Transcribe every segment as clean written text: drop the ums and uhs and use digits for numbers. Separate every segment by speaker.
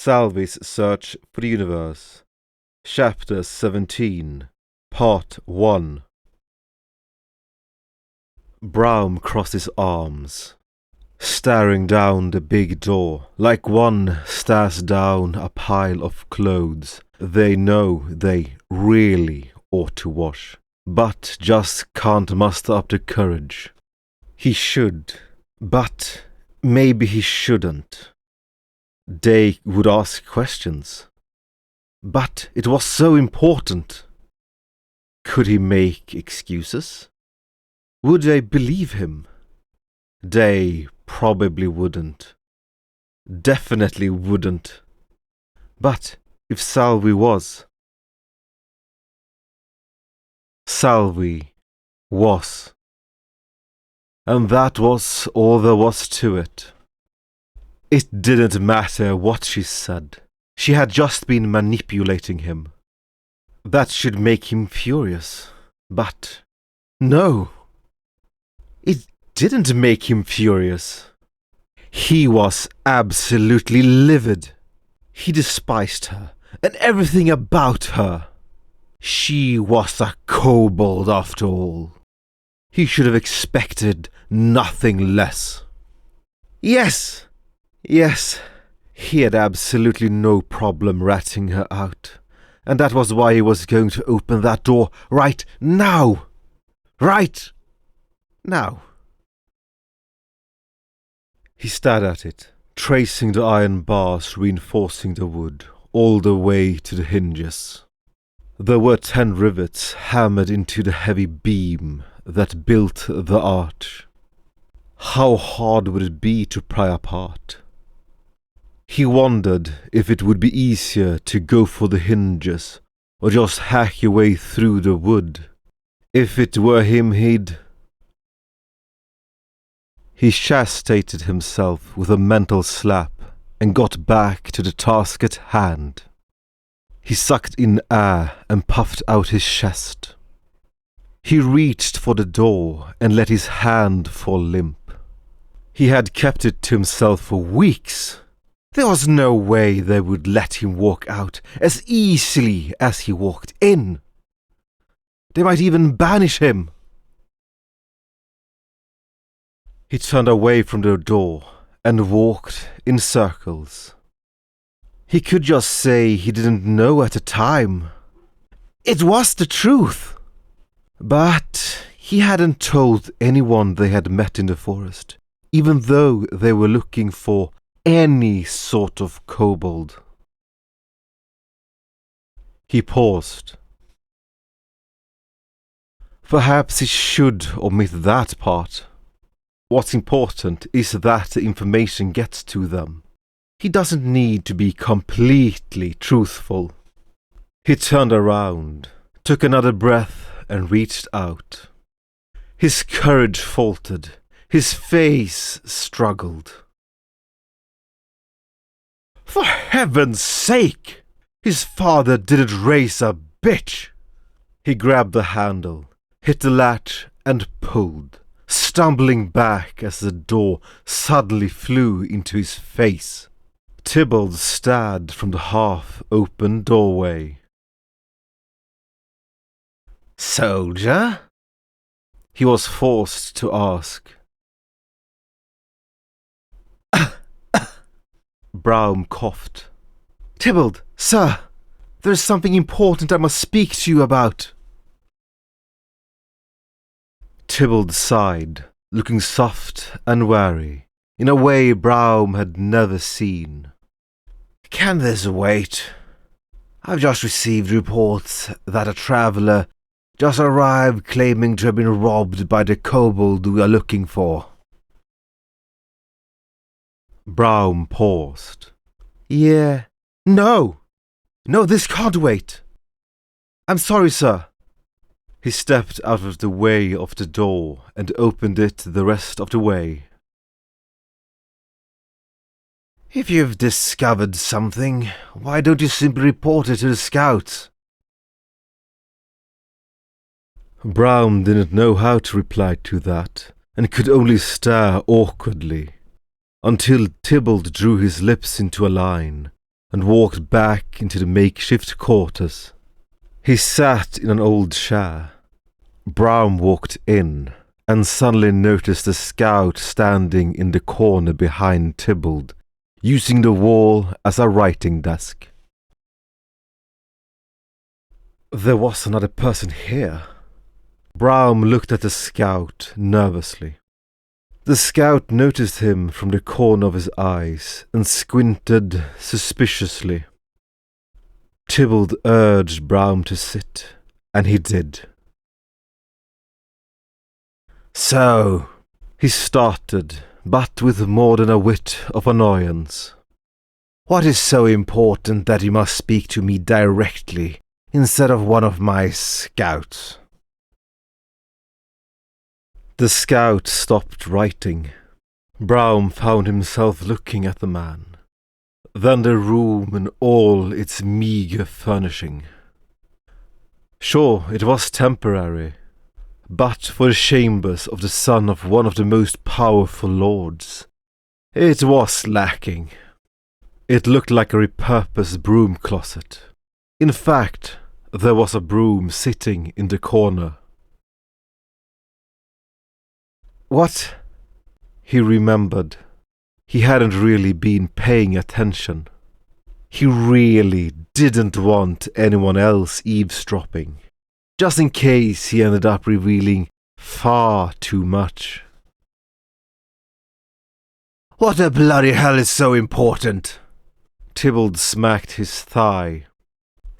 Speaker 1: Salvi's Search for the Universe, Chapter 17, Part 1. Brown crossed his arms, staring down the big door like one stares down a pile of clothes they know they really ought to wash, but just can't muster up the courage. He should, but maybe he shouldn't. They would ask questions. But it was so important. Could he make excuses? Would they believe him? They probably wouldn't. Definitely wouldn't. But if Salvi was... Salvi was. And that was all there was to it. It didn't matter what she said. She had just been manipulating him. That should make him furious. But no. It didn't make him furious. He was absolutely livid. He despised her and everything about her. She was a kobold after all. He should have expected nothing less. Yes, he had absolutely no problem ratting her out. And that was why he was going to open that door right now. Right now. He stared at it, tracing the iron bars reinforcing the wood all the way to the hinges. There were 10 rivets hammered into the heavy beam that built the arch. How hard would it be to pry apart? He wondered if it would be easier to go for the hinges or just hack your way through the wood. If it were him, He chastited himself with a mental slap and got back to the task at hand. He sucked in air and puffed out his chest. He reached for the door and let his hand fall limp. He had kept it to himself for weeks. There was no way they would let him walk out as easily as he walked in. They might even banish him. He turned away from the door and walked in circles. He could just say he didn't know at the time. It was the truth. But he hadn't told anyone they had met in the forest, even though they were looking for any sort of kobold. He paused. Perhaps he should omit that part. What's important is that the information gets to them. He doesn't need to be completely truthful. He turned around, took another breath, and reached out. His courage faltered. His face struggled. For heaven's sake! His father didn't raise a bitch! He grabbed the handle, hit the latch, and pulled, stumbling back as the door suddenly flew into his face. Tybalt stared from the half-open doorway. Soldier? He was forced to ask. Brown coughed. Tybalt, sir, there is something important I must speak to you about. Tybalt sighed, looking soft and wary, in a way Brown had never seen. Can this wait? I've just received reports that a traveller just arrived claiming to have been robbed by the kobold we are looking for. Brown paused. Yeah. No, this can't wait. I'm sorry, sir. He stepped out of the way of the door and opened it the rest of the way. If you've discovered something, why don't you simply report it to the scouts? Brown didn't know how to reply to that, and could only stare awkwardly, until Tybalt drew his lips into a line and walked back into the makeshift quarters. He sat in an old chair. Brown walked in and suddenly noticed the scout standing in the corner behind Tybalt, using the wall as a writing desk. There was another person here. Brown looked at the scout nervously. The scout noticed him from the corner of his eyes and squinted suspiciously. Tybalt urged Brown to sit, and he did. So, he started, but with more than a whit of annoyance. What is so important that you must speak to me directly instead of one of my scouts? The scout stopped writing. Brown found himself looking at the man. Then the room and all its meagre furnishing. Sure, it was temporary, but for the chambers of the son of one of the most powerful lords, it was lacking. It looked like a repurposed broom closet. In fact, there was a broom sitting in the corner. What? He remembered. He hadn't really been paying attention. He really didn't want anyone else eavesdropping, just in case he ended up revealing far too much. What the bloody hell is so important? Tybalt smacked his thigh.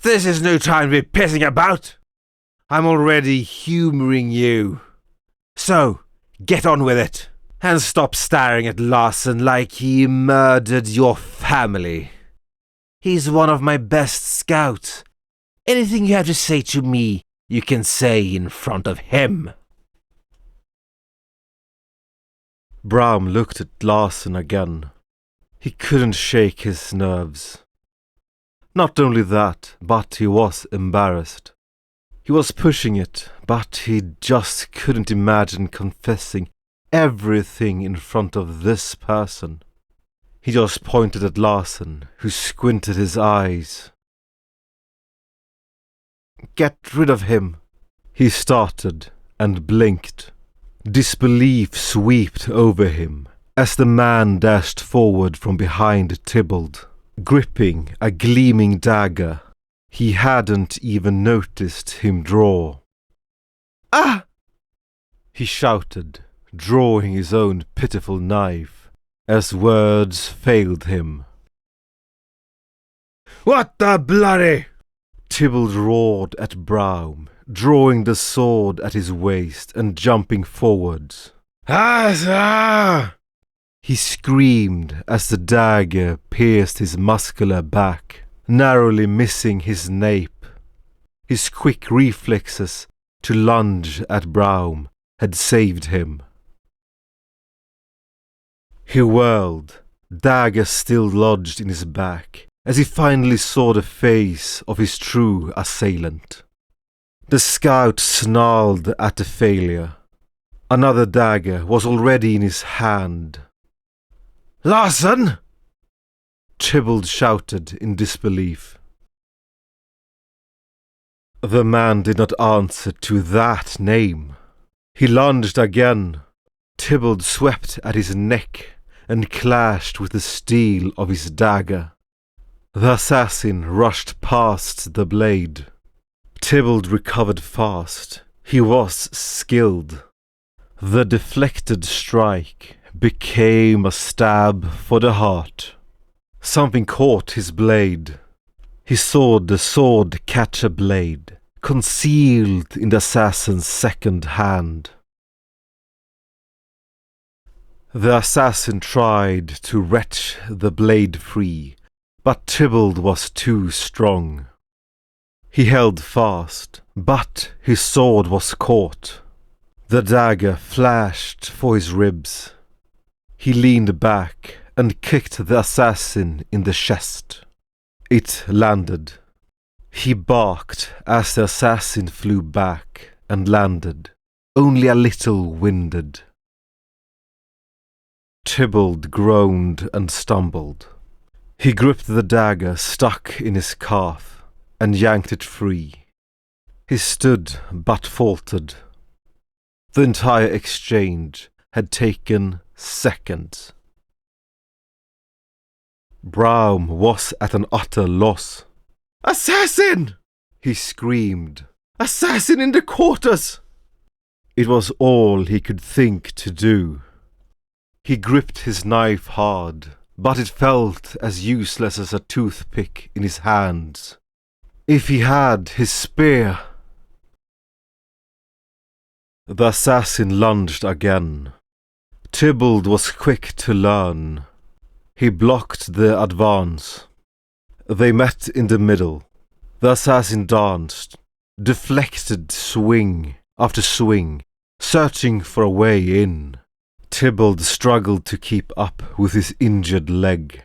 Speaker 1: This is no time to be pissing about. I'm already humouring you. So, get on with it, and stop staring at Larsen like he murdered your family. He's one of my best scouts. Anything you have to say to me, you can say in front of him. Brown looked at Larsen again. He couldn't shake his nerves. Not only that, but he was embarrassed. He was pushing it, but he just couldn't imagine confessing everything in front of this person. He just pointed at Larsen, who squinted his eyes. Get rid of him, he started and blinked. Disbelief swept over him as the man dashed forward from behind Tybalt, gripping a gleaming dagger. He hadn't even noticed him draw. Ah! He shouted, drawing his own pitiful knife, as words failed him. What the bloody? Tybalt roared at Brown, drawing the sword at his waist and jumping forwards. Ah! He screamed as the dagger pierced his muscular back, narrowly missing his nape. His quick reflexes to lunge at Brown had saved him. He whirled, dagger still lodged in his back, as he finally saw the face of his true assailant. The scout snarled at the failure. Another dagger was already in his hand. Larsen! Tybalt shouted in disbelief. The man did not answer to that name. He lunged again. Tybalt swept at his neck and clashed with the steel of his dagger. The assassin rushed past the blade. Tybalt recovered fast. He was skilled. The deflected strike became a stab for the heart. Something caught his blade. He saw the sword catch a blade, concealed in the assassin's second hand. The assassin tried to wrench the blade free, but Tybalt was too strong. He held fast, but his sword was caught. The dagger flashed for his ribs. He leaned back and kicked the assassin in the chest. It landed. He barked as the assassin flew back and landed, only a little winded. Tybalt groaned and stumbled. He gripped the dagger stuck in his calf and yanked it free. He stood but faltered. The entire exchange had taken seconds. Braum was at an utter loss. "Assassin!" he screamed. "Assassin in the quarters!" It was all he could think to do. He gripped his knife hard, but it felt as useless as a toothpick in his hands. If he had his spear... The assassin lunged again. Tybalt was quick to learn. He blocked the advance. They met in the middle. The assassin danced, deflected swing after swing, searching for a way in. Tybalt struggled to keep up with his injured leg.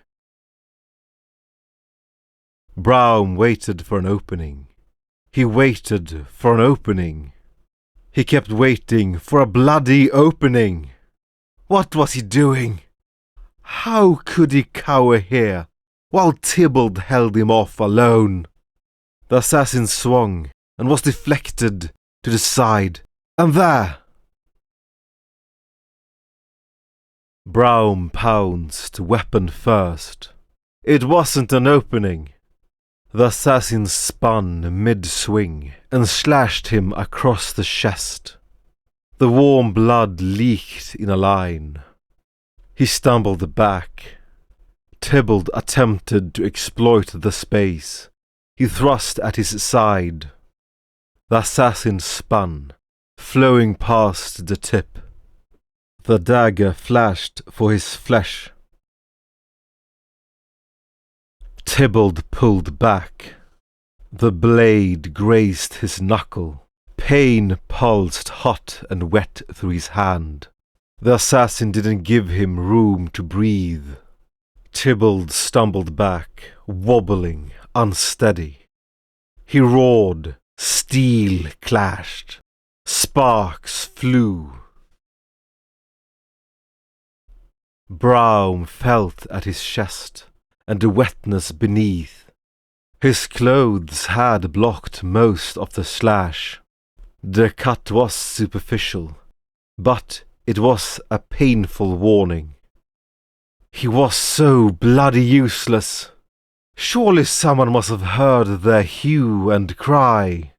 Speaker 1: Braum waited for an opening. He waited for an opening. He kept waiting for a bloody opening. What was he doing? How could he cower here, while Tybalt held him off alone? The assassin swung and was deflected to the side, and there! Braum pounced, weapon first. It wasn't an opening. The assassin spun mid-swing and slashed him across the chest. The warm blood leaked in a line. He stumbled back. Tybalt attempted to exploit the space. He thrust at his side. The assassin spun, flowing past the tip. The dagger flashed for his flesh. Tybalt pulled back. The blade grazed his knuckle. Pain pulsed hot and wet through his hand. The assassin didn't give him room to breathe. Tybalt stumbled back, wobbling, unsteady. He roared, steel clashed, sparks flew. Braum felt at his chest and the wetness beneath. His clothes had blocked most of the slash. The cut was superficial, but it was a painful warning. He was so bloody useless. Surely someone must have heard their hue and cry.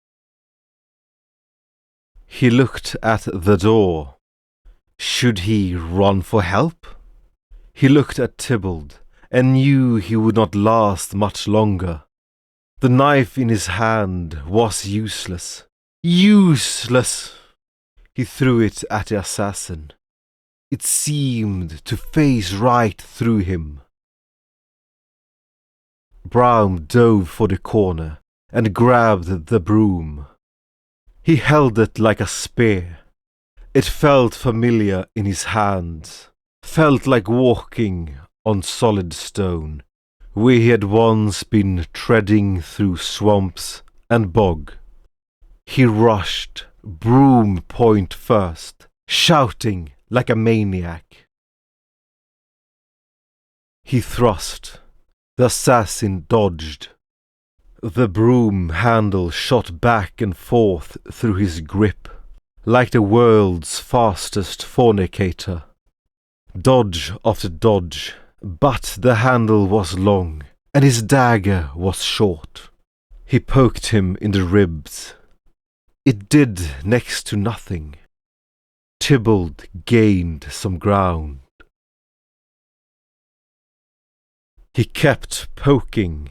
Speaker 1: He looked at the door. Should he run for help? He looked at Tybalt and knew he would not last much longer. The knife in his hand was useless. Useless! He threw it at the assassin. It seemed to phase right through him. Braum dove for the corner and grabbed the broom. He held it like a spear. It felt familiar in his hands, felt like walking on solid stone, where he had once been treading through swamps and bog. He rushed, broom point first, shouting like a maniac. He thrust. The assassin dodged. The broom handle shot back and forth through his grip, like the world's fastest fornicator. Dodge after dodge, but the handle was long, and his dagger was short. He poked him in the ribs. It did next to nothing. Tybalt gained some ground. He kept poking,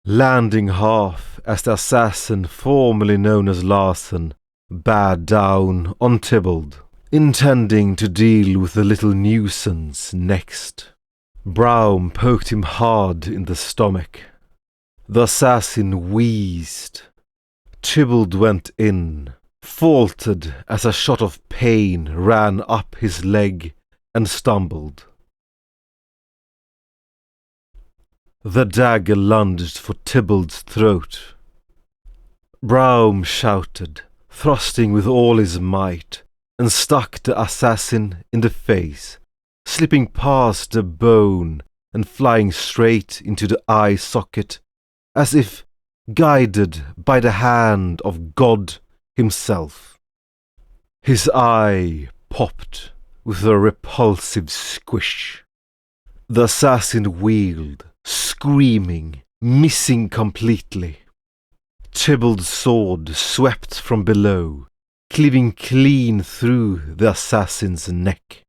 Speaker 1: landing half as the assassin formerly known as Larsen bared down on Tybalt, intending to deal with the little nuisance next. Braum poked him hard in the stomach. The assassin wheezed. Tybalt went in, faltered as a shot of pain ran up his leg, and stumbled. The dagger lunged for Tybalt's throat. Braum shouted, thrusting with all his might, and struck the assassin in the face, slipping past the bone and flying straight into the eye socket, as if guided by the hand of God himself. His eye popped with a repulsive squish. The assassin wheeled, screaming, missing completely. Tybalt's sword swept from below, cleaving clean through the assassin's neck.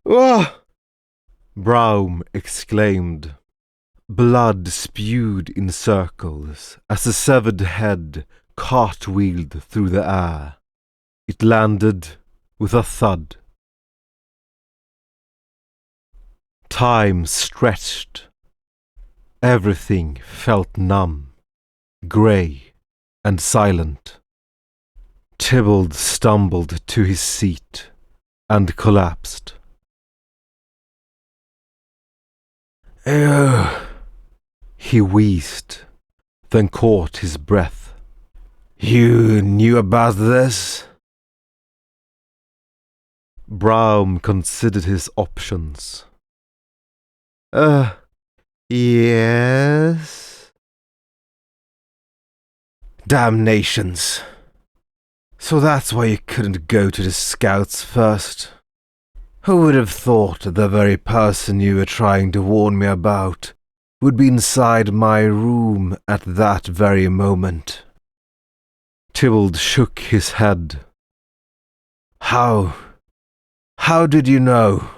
Speaker 1: "Ah!" Braum exclaimed. Blood spewed in circles as the severed head cartwheeled through the air. It landed with a thud. Time stretched. Everything felt numb, grey, and silent. Tybalt stumbled to his seat and collapsed. "Ew," he wheezed, then caught his breath. "You knew about this?" Braum considered his options. Yes." "Damnations. So that's why you couldn't go to the scouts first. Who would have thought the very person you were trying to warn me about would be inside my room at that very moment?" Tybalt shook his head. How did you know?"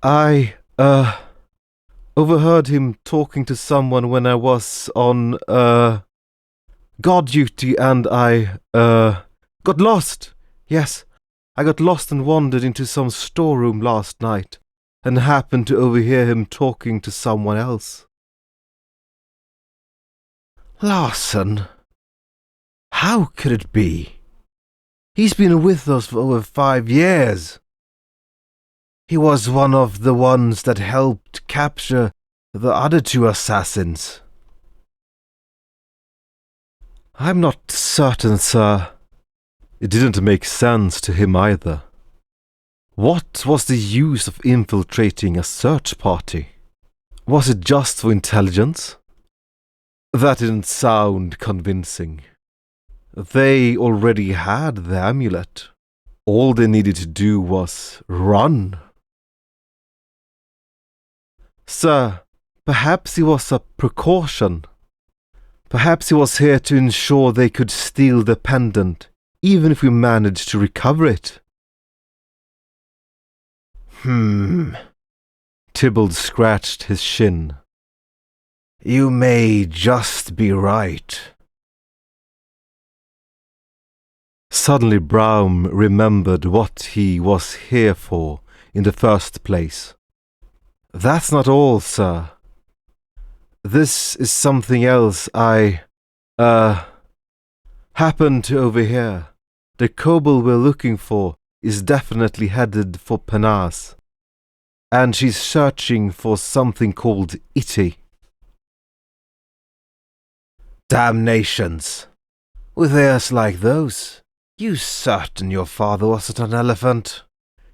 Speaker 1: "I, overheard him talking to someone when I was on, guard duty, and I, got lost. Yes, I got lost and wandered into some storeroom last night, and happened to overhear him talking to someone else." "Larson? How could it be? He's been with us for over 5 years. He was one of the ones that helped capture the other 2 assassins." "I'm not certain, sir." It didn't make sense to him either. What was the use of infiltrating a search party? Was it just for intelligence? That didn't sound convincing. They already had the amulet. All they needed to do was run. "Sir, perhaps it was a precaution. Perhaps he was here to ensure they could steal the pendant, even if we managed to recover it." Tybalt scratched his shin. "You may just be right." Suddenly Braum remembered what he was here for in the first place. "That's not all, sir. This is something else I, happened to overhear. The kobold we're looking for is definitely headed for Penas, and she's searching for something called Itty." "Damnations! With ears like those, you certain your father wasn't an elephant?"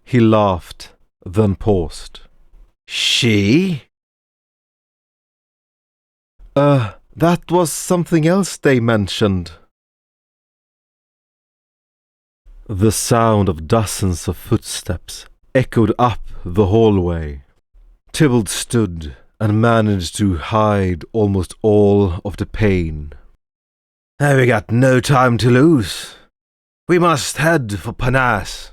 Speaker 1: He laughed, then paused. "She?" That was something else they mentioned." The sound of dozens of footsteps echoed up the hallway. Tybalt stood and managed to hide almost all of the pain. "We got no time to lose. We must head for Penas."